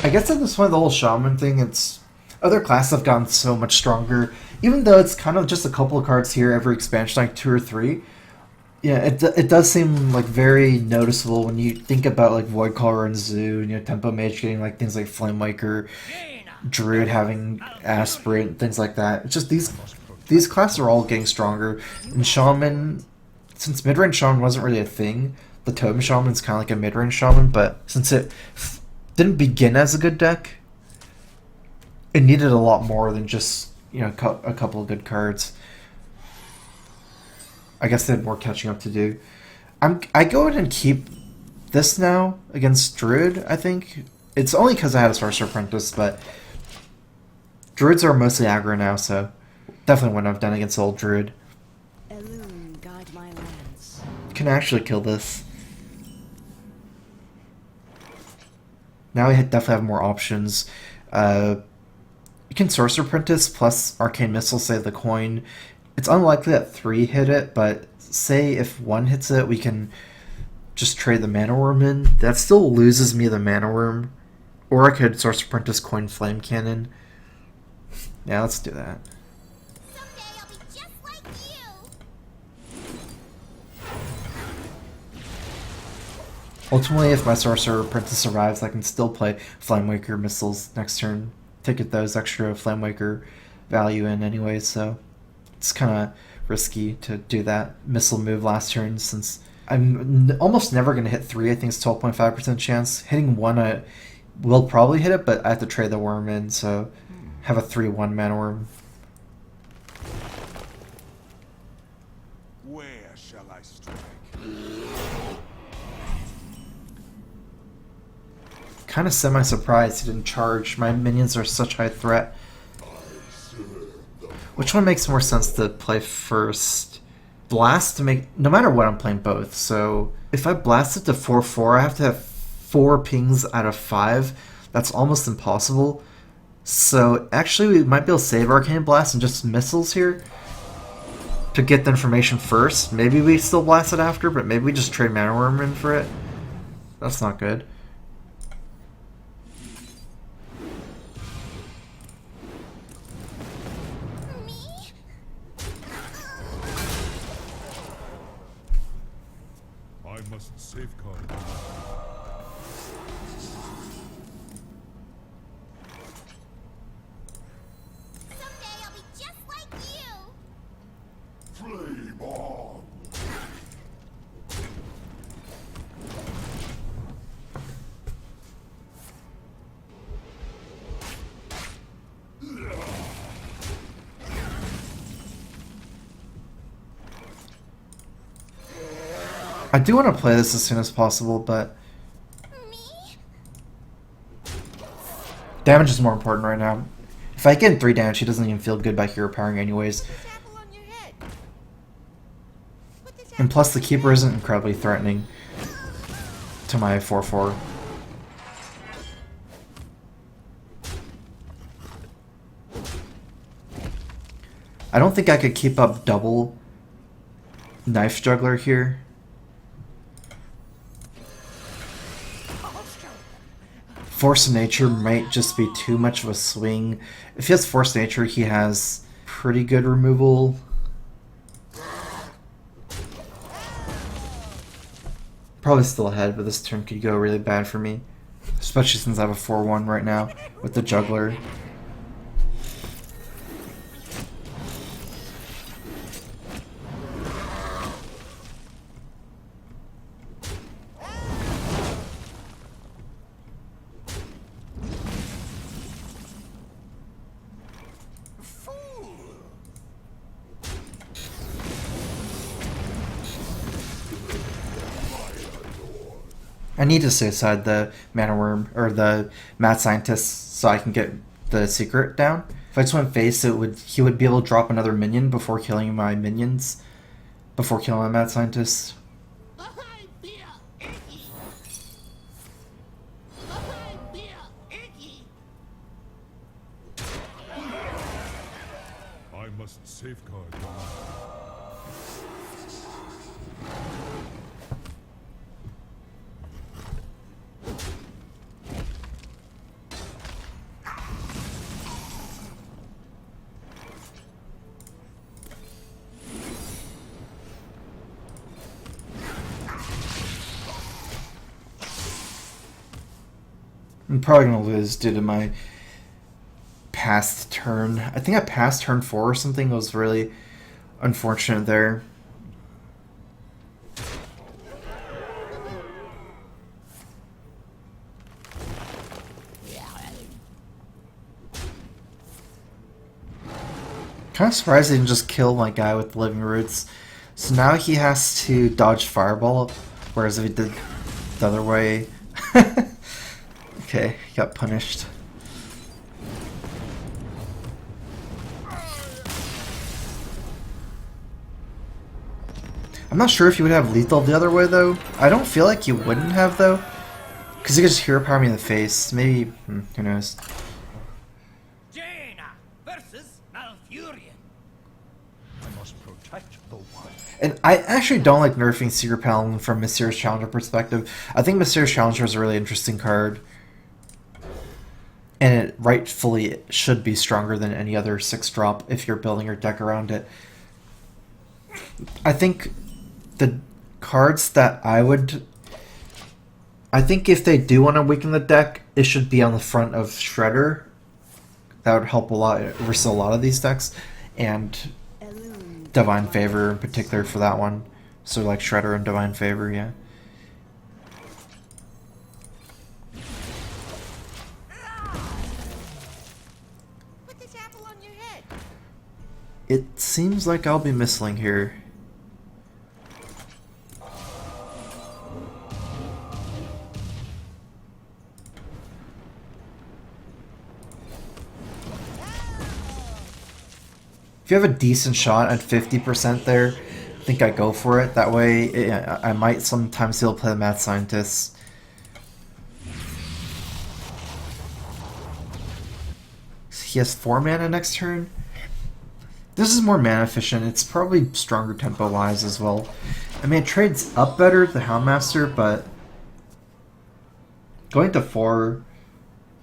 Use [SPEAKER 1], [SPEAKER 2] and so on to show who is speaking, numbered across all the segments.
[SPEAKER 1] I guess at this point, the whole shaman thing, it's other classes have gotten so much stronger. Even though it's kind of just a couple of cards here every expansion, like 2 or 3. Yeah, it does seem like very noticeable when you think about like Voidcaller and Zoo, and Tempo Mage getting like things like Flamewaker, Druid having Aspirant, things like that. It's just these classes are all getting stronger. And Shaman, since mid-range Shaman wasn't really a thing, the Totem Shaman's kind of like a mid-range Shaman, but since it didn't begin as a good deck, it needed a lot more than just, a couple of good cards. I guess they had more catching up to do. I go ahead and keep this now against Druid, I think. It's only because I had a Sorcerer Apprentice, but Druids are mostly aggro now, so definitely wouldn't have done against old Druid.
[SPEAKER 2] Guide my lands.
[SPEAKER 1] Can actually kill this. Now we definitely have more options. You can Sorcerer Apprentice plus Arcane Missile save the coin. It's unlikely that 3 hit it, but say if 1 hits it, we can just trade the Mana Worm in. That still loses me the Mana Worm. Or I could Sorcerer Apprentice Coin Flame Cannon. Yeah, let's do that.
[SPEAKER 3] Someday I'll be just like you.
[SPEAKER 1] Ultimately, if my Sorcerer Apprentice survives, I can still play Flamewaker Missiles next turn to get those extra Flamewaker value in anyway, so it's kind of risky to do that missile move last turn since I'm almost never going to hit 3. I think it's 12.5% chance. Hitting 1, I will probably hit it, but I have to trade the worm in, so have a 3/1 Mana Worm.
[SPEAKER 4] Where shall I strike?
[SPEAKER 1] Kind of semi-surprised he didn't charge. My minions are such high threat. Which one makes more sense to play first? Blast to make... No matter what, I'm playing both. So if I blast it to 4/4, I have to have 4 pings out of 5. That's almost impossible. So actually, we might be able to save Arcane Blast and just missiles here to get the information first. Maybe we still blast it after, but maybe we just trade Mana Worm in for it. That's not good.
[SPEAKER 4] I must safeguard.
[SPEAKER 3] Someday I'll be just like you.
[SPEAKER 4] Flame on!
[SPEAKER 1] I do want to play this as soon as possible, but
[SPEAKER 3] Me?
[SPEAKER 1] damage is more important right now. If I get 3 damage, he doesn't even feel good by hero powering anyways.
[SPEAKER 3] Put this apple on your head. Put this
[SPEAKER 1] And
[SPEAKER 3] apple
[SPEAKER 1] plus the
[SPEAKER 3] on your
[SPEAKER 1] Keeper
[SPEAKER 3] head.
[SPEAKER 1] isn't incredibly threatening to my 4/4. I don't think I could keep up double Knife Juggler here. Force of Nature might just be too much of a swing. If he has Force of Nature, he has pretty good removal. Probably still ahead, but this turn could go really bad for me. Especially since I have a 4/1 right now with the Juggler. I need to stay aside the Mana Worm or the Mad Scientist so I can get the secret down. If I just went face, he would be able to drop another minion before killing my minions, before killing my Mad Scientist.
[SPEAKER 3] I feel icky. I feel icky.
[SPEAKER 4] I must safeguard.
[SPEAKER 1] I'm probably gonna lose due to my past turn. I think I passed turn 4 or something. It was really unfortunate there. Kind of surprised he didn't just kill my guy with the living roots. So now he has to dodge fireball, whereas if he did the other way... Okay, he got punished. I'm not sure if he would have lethal the other way though. I don't feel like he wouldn't have though. Because he could just hero power me in the face. Maybe, who knows. And I actually don't like nerfing Secret Paladin from Mysterious Challenger perspective. I think Mysterious Challenger is a really interesting card. And it rightfully should be stronger than any other 6-drop if you're building your deck around it. I think the cards that I think if they do want to weaken the deck, it should be on the front of Shredder. That would help a lot versus a lot of these decks. And Divine Favor in particular for that one. So like Shredder and Divine Favor, yeah.
[SPEAKER 3] Put this apple on your head.
[SPEAKER 1] It seems like I'll be missling here. If you have a decent shot at 50% there, I think I go for it. That way, I might sometimes be able to play the Mad Scientist. He has 4 mana next turn. This is more mana efficient. It's probably stronger tempo-wise as well. I mean, it trades up better, the Houndmaster, but going to 4...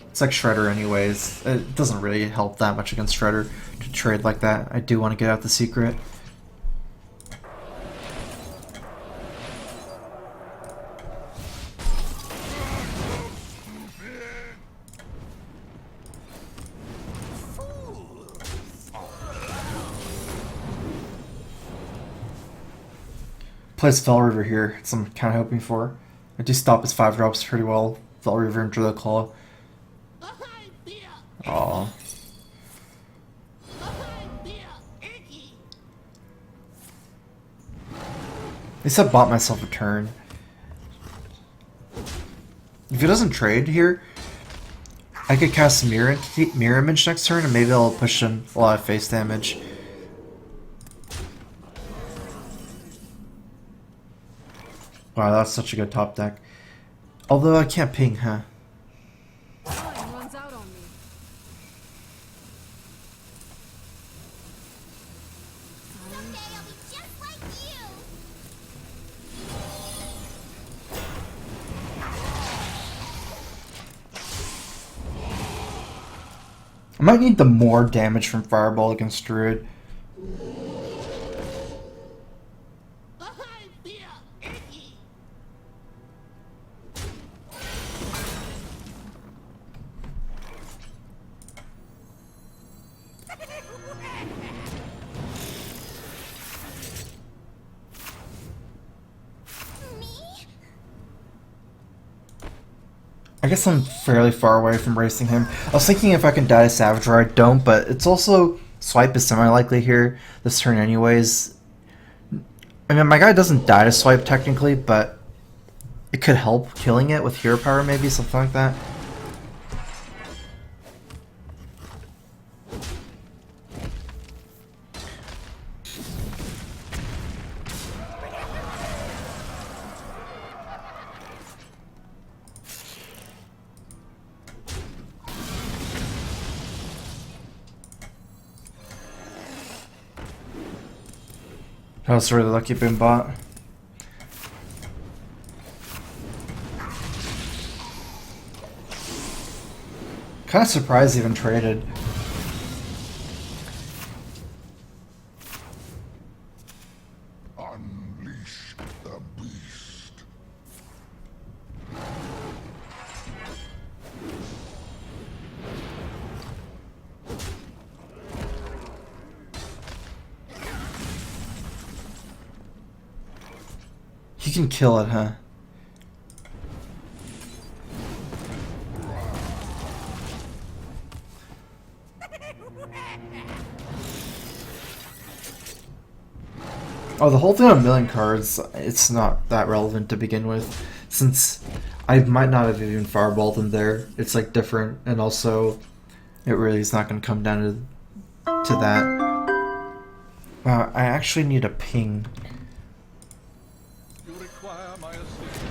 [SPEAKER 1] It's like Shredder anyways. It doesn't really help that much against Shredder to trade like that. I do want to get out the secret. Plays Fell River here. It's what I'm kind of hoping for. I do stop his 5-drops pretty well. Fell River and Druid Claw. Aww. At least I bought myself a turn. If he doesn't trade here, I could cast Mirror Image next turn and maybe I'll push in a lot of face damage. Wow, that's such a good top deck. Although I can't ping, huh?
[SPEAKER 2] Runs out on me.
[SPEAKER 3] Someday I'll be just like you.
[SPEAKER 1] I might need the more damage from Fireball against Druid. I guess I'm fairly far away from racing him. I was thinking if I can die to Savage or I don't, but it's also... Swipe is semi-likely here this turn anyways. I mean, my guy doesn't die to Swipe technically, but it could help killing it with Hero Power maybe, something like that. I was really lucky being bought. Kind of surprised he even traded.
[SPEAKER 4] Unleash the beast.
[SPEAKER 1] you can kill it, huh? Oh, the whole thing on milling cards, it's not that relevant to begin with, since I might not have even fireballed them there. It's like different, and also it really is not going to come down to that. Wow, I actually need a ping.
[SPEAKER 4] You require my assistance.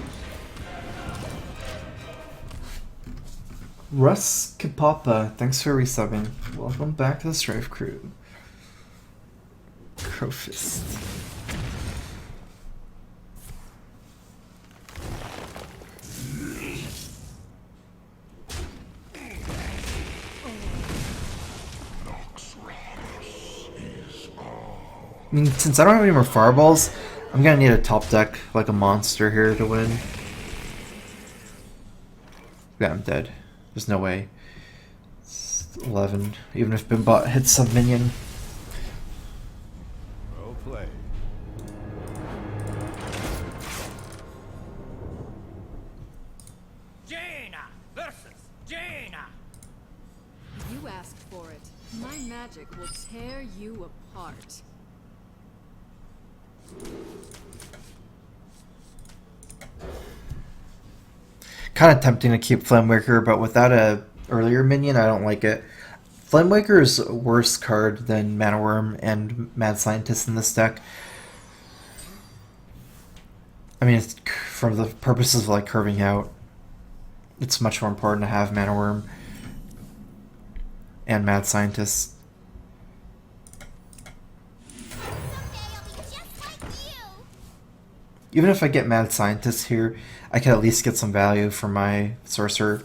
[SPEAKER 1] Russ Kapapa, thanks for resubbing. Welcome back to the StrifeCro. Crowfist. I mean, since I don't have any more fireballs, I'm gonna need a top deck like a monster here to win. Yeah, I'm dead. There's no way. It's 11, even if Bimbot hits some minion.
[SPEAKER 4] Well played.
[SPEAKER 5] Jaina versus Jaina.
[SPEAKER 2] You asked for it. My magic will tear you apart.
[SPEAKER 1] Kind of tempting to keep Flamewaker, but without a earlier minion, I don't like it. Flamewaker is a worse card than Mana Worm and Mad Scientist in this deck. I mean, it's, for the purposes of like curving out, it's much more important to have Mana Worm and Mad Scientist. Even if I get Mad Scientist here, I can at least get some value for my Sorcerer.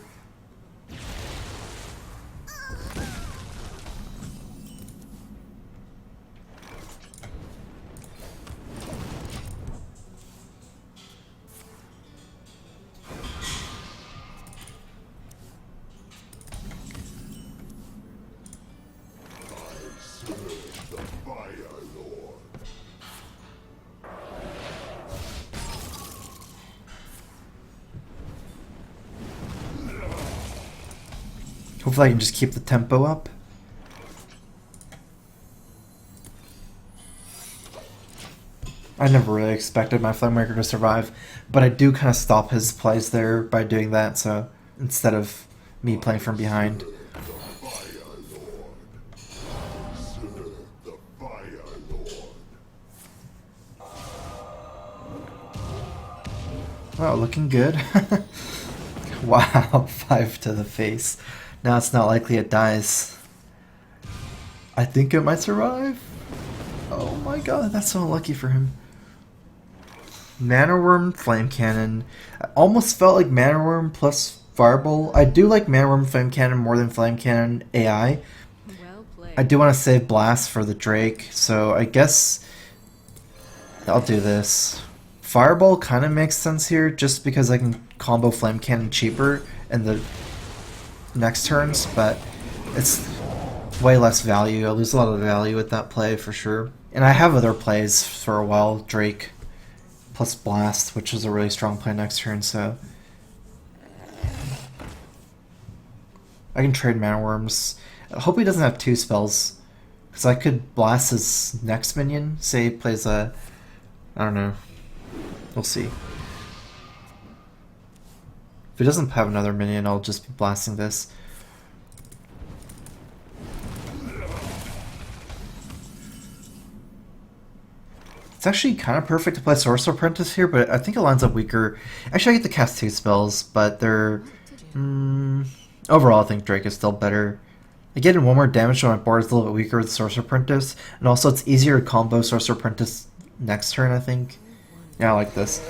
[SPEAKER 1] Hopefully I can just keep the tempo up. I never really expected my Flamemaker to survive, but I do kind of stop his plays there by doing that, so instead of me playing from behind. Wow, looking good. Wow, 5 to the face. Now it's not likely it dies. I think it might survive. Oh my god, that's so unlucky for him. Mana Worm, Flame Cannon. I almost felt like Mana Worm plus Fireball. I do like Mana Worm, Flame Cannon more than Flame Cannon AI.
[SPEAKER 2] Well played.
[SPEAKER 1] I do want to save Blast for the Drake, so I guess I'll do this. Fireball kind of makes sense here, just because I can combo Flame Cannon cheaper in the next turns, but it's way less value. I lose a lot of value with that play for sure. And I have other plays for a while, Drake plus Blast, which is a really strong play next turn, so I can trade Mana Worms. I hope he doesn't have 2 spells, because I could blast his next minion. Say he plays a, I don't know, we'll see. If he doesn't have another minion, I'll just be blasting this. It's actually kind of perfect to play Sorcerer Apprentice here, but I think it lines up weaker. Actually, I get to cast 2 spells, but they're... overall, I think Drake is still better. I get in 1 more damage when my board is a little bit weaker with Sorcerer Apprentice, and also it's easier to combo Sorcerer Apprentice next turn, I think. Yeah, I like this.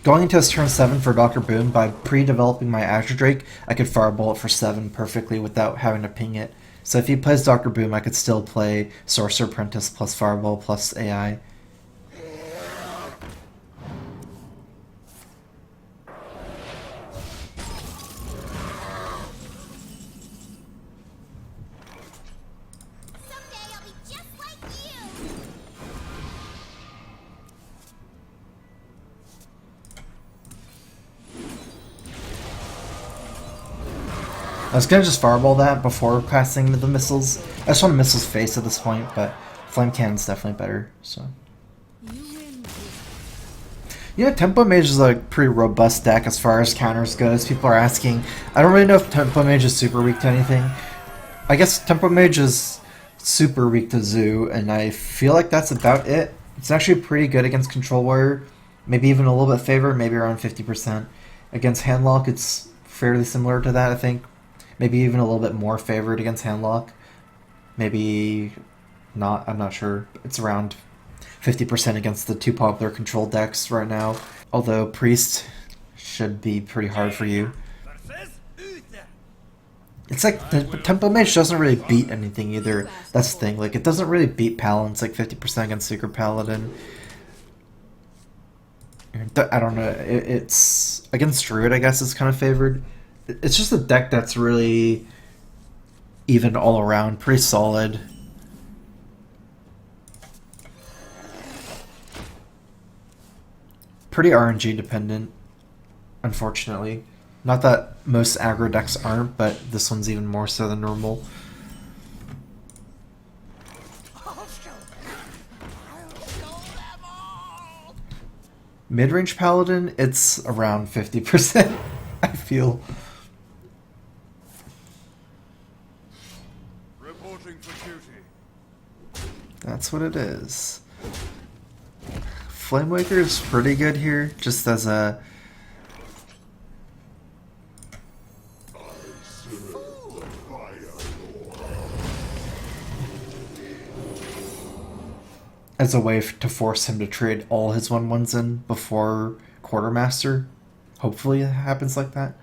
[SPEAKER 1] Going into his turn 7 for Dr. Boom, by pre-developing my Azure Drake, I could Fireball it for 7 perfectly without having to ping it. So if he plays Dr. Boom, I could still play Sorcerer Apprentice plus Fireball plus AI.
[SPEAKER 3] Someday I'll be just
[SPEAKER 1] I was gonna just fireball that before casting into the missiles. I just want missiles face at this point, but flame cannon's definitely better. So
[SPEAKER 2] You win.
[SPEAKER 1] yeah, Tempo Mage is a pretty robust deck as far as counters goes. People are asking. I don't really know if Tempo Mage is super weak to anything. I guess Tempo Mage is super weak to Zoo, and I feel like that's about it. It's actually pretty good against Control Warrior. Maybe even a little bit favored, maybe around 50%. Against Handlock, it's fairly similar to that, I think. Maybe even a little bit more favored against Handlock. Maybe not, I'm not sure. It's around 50% against the two popular control decks right now. Although Priest should be pretty hard for you.
[SPEAKER 5] Versus Uther.
[SPEAKER 1] It's like the Tempo Mage doesn't really beat anything either. That's the thing. Like, it doesn't really beat Paladin. It's like 50% against Secret Paladin. I don't know. It's against Druid, I guess, it's kind of favored. It's just a deck that's really even all around, pretty solid. Pretty RNG dependent, unfortunately. Not that most aggro decks aren't, but this one's even more so than normal.
[SPEAKER 5] I'll show them all.
[SPEAKER 1] Mid-range Paladin, it's around 50%, I feel.
[SPEAKER 4] Reporting for duty.
[SPEAKER 1] That's what it is. Flamewaker is pretty good here, just as a... as a way to force him to trade all his 1/1s in before Quartermaster. Hopefully it happens like that.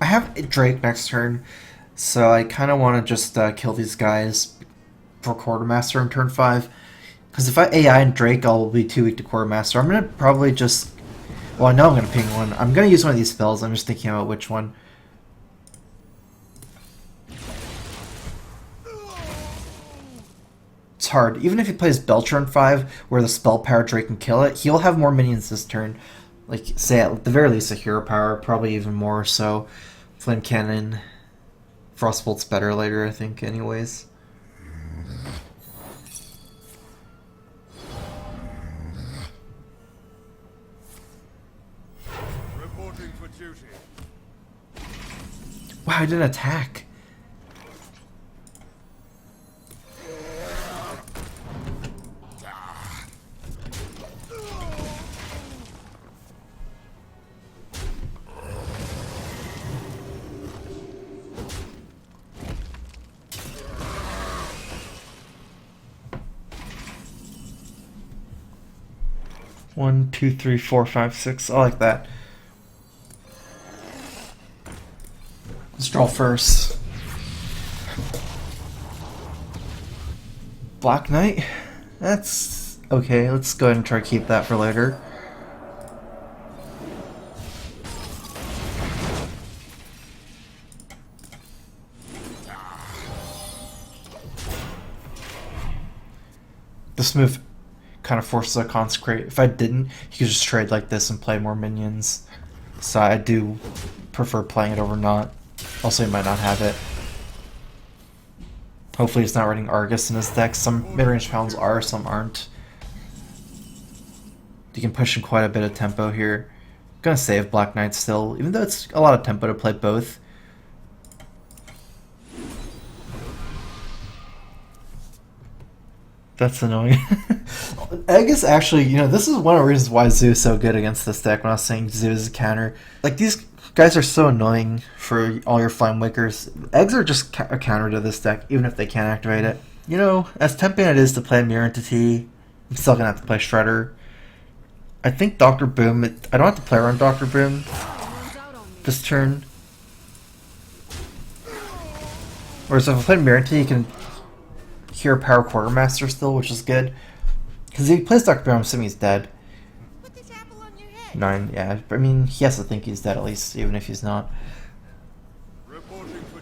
[SPEAKER 1] I have Drake next turn, so I kind of want to just kill these guys for Quartermaster in turn 5. Because if I AI and Drake, I'll be too weak to Quartermaster. I'm going to probably just... Well, I know I'm going to ping one. I'm going to use one of these spells. I'm just thinking about which one. It's hard. Even if he plays Belcher on 5, where the spell power Drake can kill it, he'll have more minions this turn. Like, say, at the very least, a hero power. Probably even more, so... Flame Cannon. Frostbolt's better later, I think, anyways.
[SPEAKER 4] Reporting for duty.
[SPEAKER 1] Wow, I didn't attack. One, two, three, four, five, six. I like that. Let's draw first. Black Knight? That's okay. Let's go ahead and try to keep that for later. This move kind of forces a consecrate. If I didn't, he could just trade like this and play more minions. So I do prefer playing it over not. Also, he might not have it. Hopefully he's not running Argus in his deck. Some mid-range Paladins are, some aren't. You can push in quite a bit of tempo here. I'm gonna save Black Knight still, even though it's a lot of tempo to play both. That's annoying. Egg is actually, you know, this is one of the reasons why Zoo is so good against this deck when I was saying Zoo is a counter. Like, these guys are so annoying for all your Flamewakers. Eggs are just a counter to this deck, even if they can't activate it. You know, as tempting it is to play Mirror Entity, I'm still going to have to play Shredder. I think Dr. Boom, I don't have to play around Dr. Boom this turn. Whereas if I play Mirror Entity, you can hear Power Quartermaster still, which is good. Because if he plays Dr. Boom, I'm assuming he's dead.
[SPEAKER 3] Put this apple on your head.
[SPEAKER 1] 9, yeah. I mean, he has to think he's dead at least, even if he's not.
[SPEAKER 4] Reporting for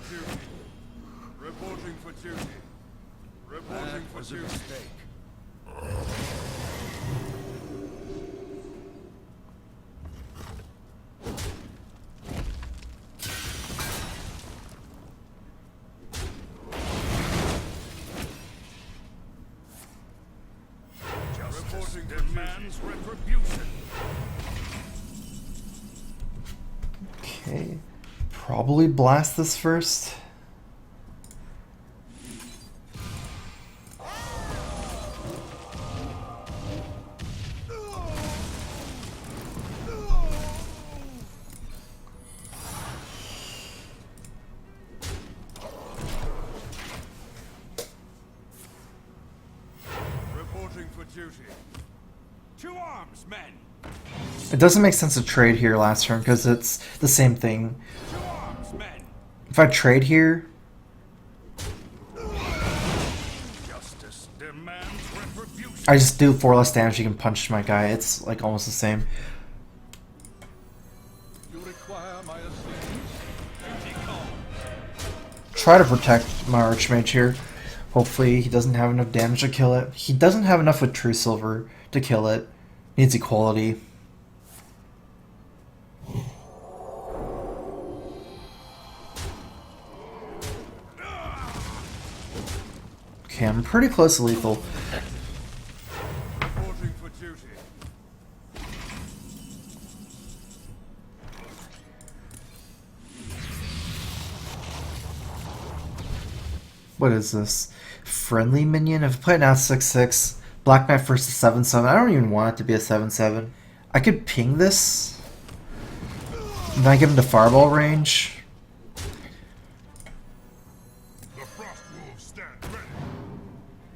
[SPEAKER 4] demands retribution.
[SPEAKER 1] Okay. Probably blast this first.
[SPEAKER 4] Reporting for duty.
[SPEAKER 5] To arms, men!
[SPEAKER 1] It doesn't make sense to trade here last turn because it's the same thing.
[SPEAKER 5] To arms, men!
[SPEAKER 1] If I trade here,
[SPEAKER 4] Justice demands retribution.
[SPEAKER 1] I just do 4 less damage. You can punch my guy. It's like almost the same.
[SPEAKER 4] You require my assistance?
[SPEAKER 5] Duty call.
[SPEAKER 1] Try to protect my Archmage here. Hopefully he doesn't have enough damage to kill it. He doesn't have enough with True Silver to kill it. Needs equality. Okay, I'm pretty close to lethal.
[SPEAKER 4] Reporting for duty.
[SPEAKER 1] What is this? Friendly minion? If I play it now 6/6, Black Knight versus 7/7. I don't even want it to be a 7/7. I could ping this. And then I get into fireball range.
[SPEAKER 4] The frost wolves stand ready.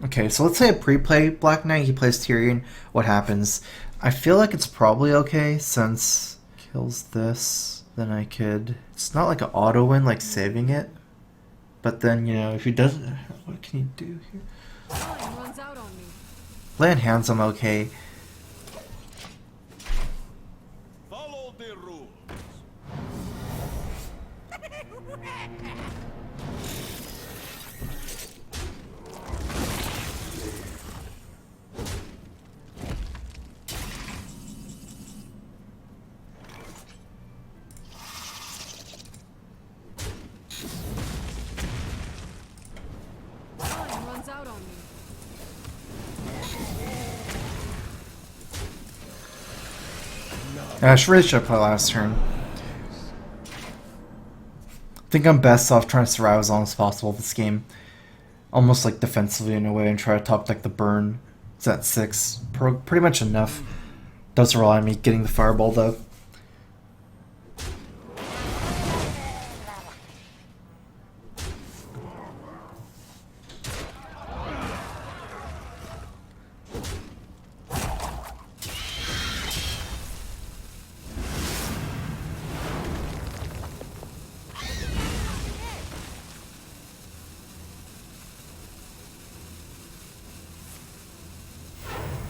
[SPEAKER 1] Okay, so let's say I pre-play Black Knight, he plays Tyrion. What happens? I feel like it's probably okay since kills this. Then I could... It's not like an auto win, like saving it. But then, you know, if he doesn't... What can he do here?
[SPEAKER 2] Time runs out on me.
[SPEAKER 1] Land hands, I'm okay.
[SPEAKER 5] Follow the rules.
[SPEAKER 2] Time runs out on me.
[SPEAKER 1] I should have played last turn. I think I'm best off trying to survive as long as possible this game. Almost like defensively in a way and try to top deck the burn. It's at 6. Pretty much enough. Does rely on me getting the fireball though.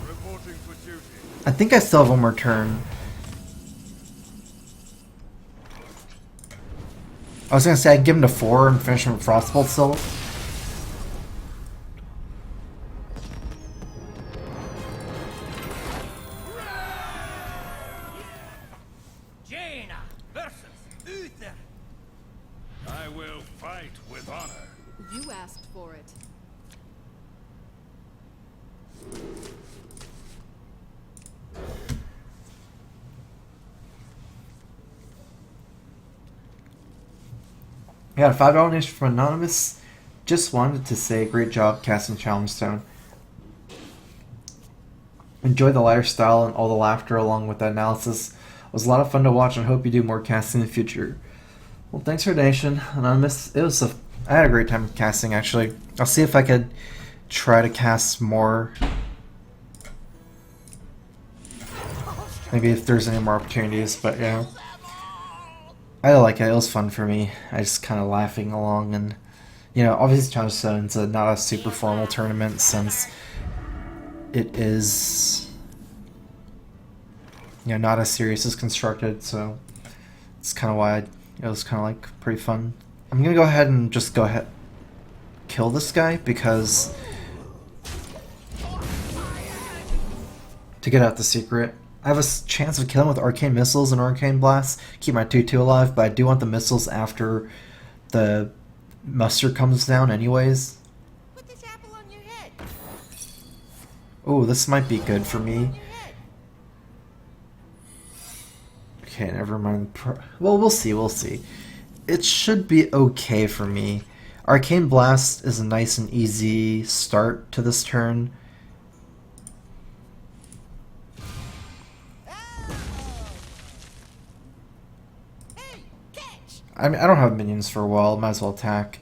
[SPEAKER 4] Reporting for duty.
[SPEAKER 1] I think I still have one more turn. I was gonna say I'd give him to 4 and finish him with Frostbolt still.
[SPEAKER 5] Jaina versus Uther.
[SPEAKER 4] I will fight with honor.
[SPEAKER 2] You asked for it.
[SPEAKER 1] I got a $5 donation from Anonymous. Just wanted to say great job casting Challenge Stone. Enjoy the lighter style and all the laughter along with the analysis. It was a lot of fun to watch and hope you do more casting in the future. Well, thanks for the donation, Anonymous. I had a great time casting actually. I'll see if I could try to cast more. Maybe if there's any more opportunities, but yeah. I like it. It was fun for me. I just kind of laughing along, and you know, obviously Challenge Stone's not a super formal tournament since it is, you know, not as serious as constructed. So it's kind of why it was kind of like pretty fun. I'm gonna go ahead and just kill this guy because to get out the secret. I have a chance of killing with Arcane Missiles and Arcane Blast, keep my 2/2 alive, but I do want the missiles after the muster comes down anyways.
[SPEAKER 3] Put this apple on your head.
[SPEAKER 1] Oh, this might be good for me.
[SPEAKER 3] Your
[SPEAKER 1] Okay, never mind. Well, we'll see, we'll see. It should be okay for me. Arcane Blast is a nice and easy start to this turn. I mean, I don't have minions for a while, might as well attack.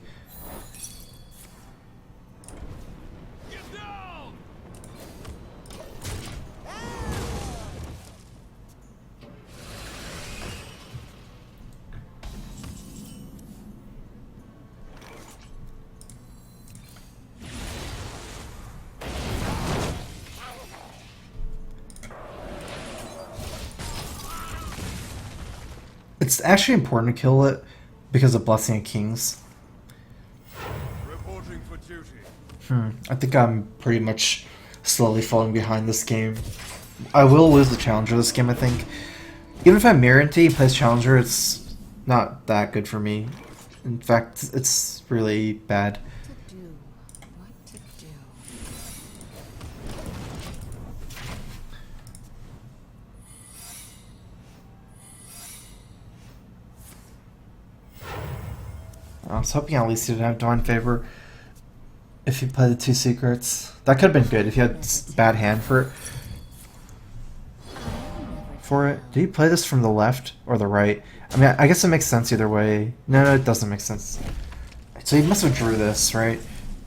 [SPEAKER 1] It's actually important to kill it because of Blessing of Kings.
[SPEAKER 4] Reporting for duty.
[SPEAKER 1] I think I'm pretty much slowly falling behind this game. I will lose the Challenger this game, I think. Even if I mirror into he plays Challenger, it's not that good for me. In fact, it's really bad.
[SPEAKER 2] To do. What to do.
[SPEAKER 1] I was hoping at least he didn't have Divine Favor if he played the 2 secrets. That could have been good if he had bad hand for it. Did he play this from the left or the right? I mean, I guess it makes sense either way. No, it doesn't make sense. So he must have drew this, right?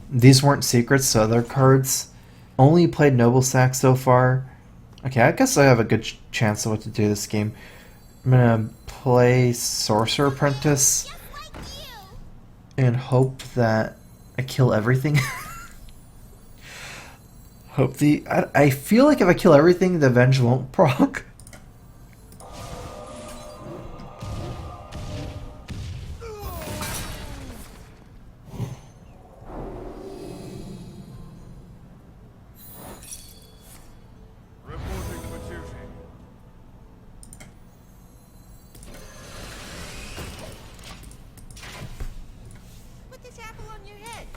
[SPEAKER 1] These weren't secrets, so other cards. Only played Noble Sack so far. Okay, I guess I have a good chance of what to do this game. I'm gonna play Sorcerer Apprentice and hope that I kill everything. I feel like if I kill everything, the Avenge won't proc.
[SPEAKER 4] Reporting for duty.
[SPEAKER 3] Put this apple on your head.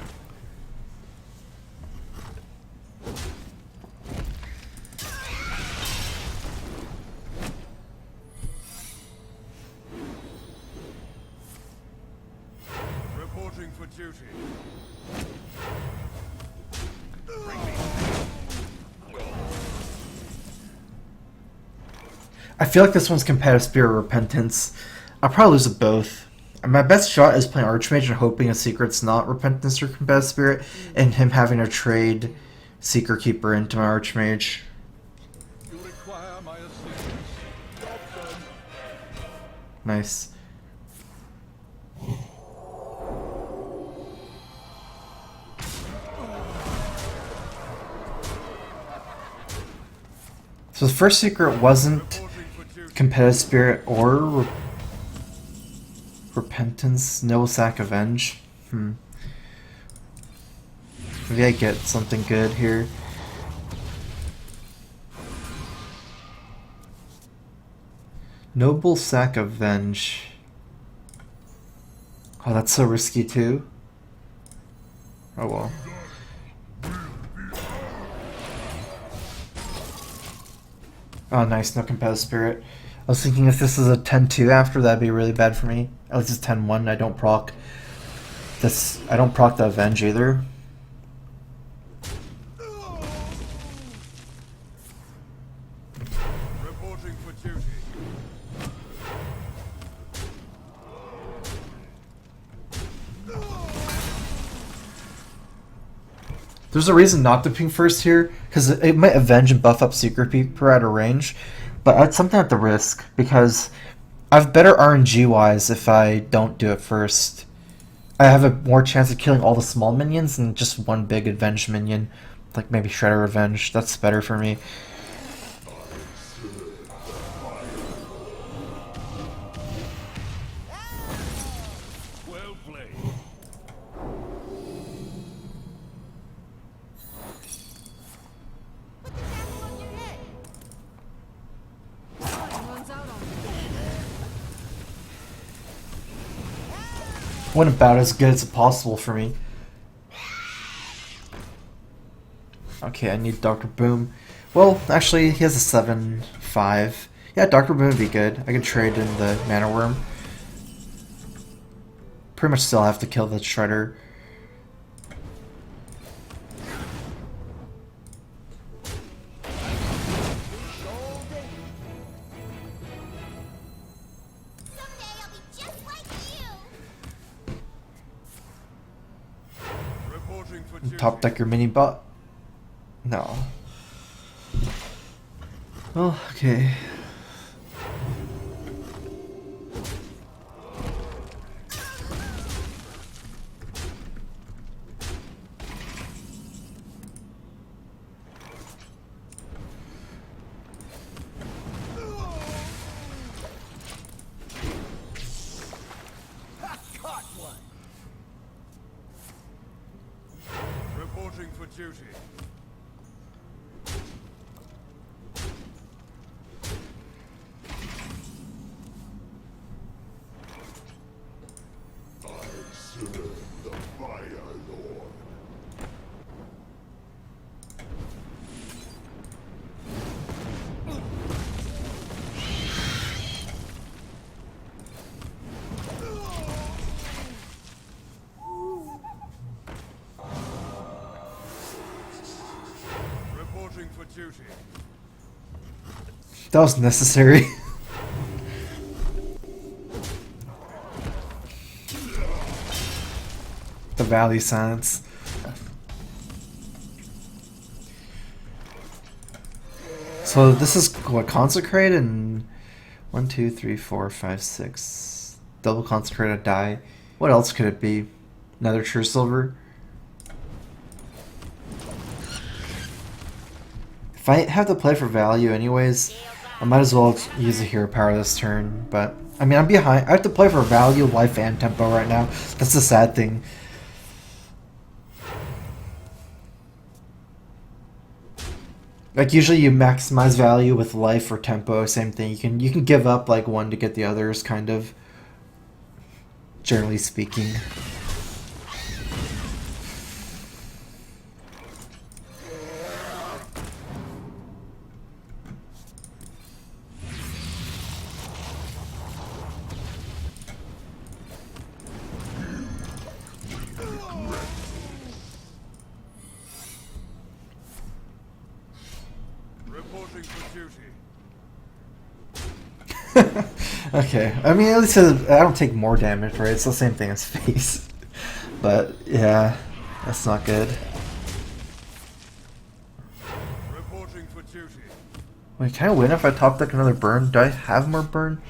[SPEAKER 4] Reporting for duty.
[SPEAKER 1] I feel like this one's Competitive Spirit or Repentance. I'll probably lose it both. My best shot is playing Archmage and hoping a Secret's not Repentance or Competitive Spirit, and him having to trade Seeker Keeper into my Archmage.
[SPEAKER 4] You require my assistance. Dusturn.
[SPEAKER 1] Nice. So the first secret wasn't
[SPEAKER 4] Reporting for duty.
[SPEAKER 1] Competitive Spirit or Repentance, Noble Sack Avenge. Maybe I get something good here. Noble Sack Avenge. Oh, that's so risky too. Oh well. Oh, nice, no Competitive Spirit. I was thinking if this is a 10-2 after, that'd be really bad for me. At least it's 10-1, I don't proc this. I don't proc the Avenge either.
[SPEAKER 4] Reporting for duty.
[SPEAKER 1] There's a reason not to ping first here, because it might Avenge and buff up Secret Keeper at a range, but that's something at the risk, because I have better RNG-wise if I don't do it first. I have a more chance of killing all the small minions than just one big Avenge minion, like maybe Shredder Revenge. That's better for me.
[SPEAKER 4] Well played.
[SPEAKER 3] Put this apple on your head.
[SPEAKER 2] Time runs out on me.
[SPEAKER 1] Went about as good as possible for me. Okay, I need Dr. Boom. Well, actually, he has a 7-5. Yeah, Dr. Boom would be good. I could trade in the Mana Worm. Pretty much still have to kill the Shredder.
[SPEAKER 3] Someday I'll be just like you.
[SPEAKER 5] Reporting for duty.
[SPEAKER 1] Topdecker mini bot. No. Well, okay.
[SPEAKER 5] Caught one. Reporting for duty. Reporting for duty.
[SPEAKER 1] That was necessary. The Valley Silence. So this is what, Consecrate and 1, 2, 3, 4, 5, 6. Double Consecrate a die. What else could it be? Another True Silver? If I have to play for value anyways, I might as well use a hero power this turn. But I mean, I'm behind. I have to play for value, life, and tempo right now. That's the sad thing. Like usually you maximize value with life or tempo, same thing. You can give up like one to get the others, kind of. Generally speaking.
[SPEAKER 5] Reporting for duty.
[SPEAKER 1] Okay, I mean at least I don't take more damage, right? It's the same thing as face. But yeah, that's not good.
[SPEAKER 5] Reporting for duty.
[SPEAKER 1] Wait, can I win if I top deck another burn? Do I have more burn?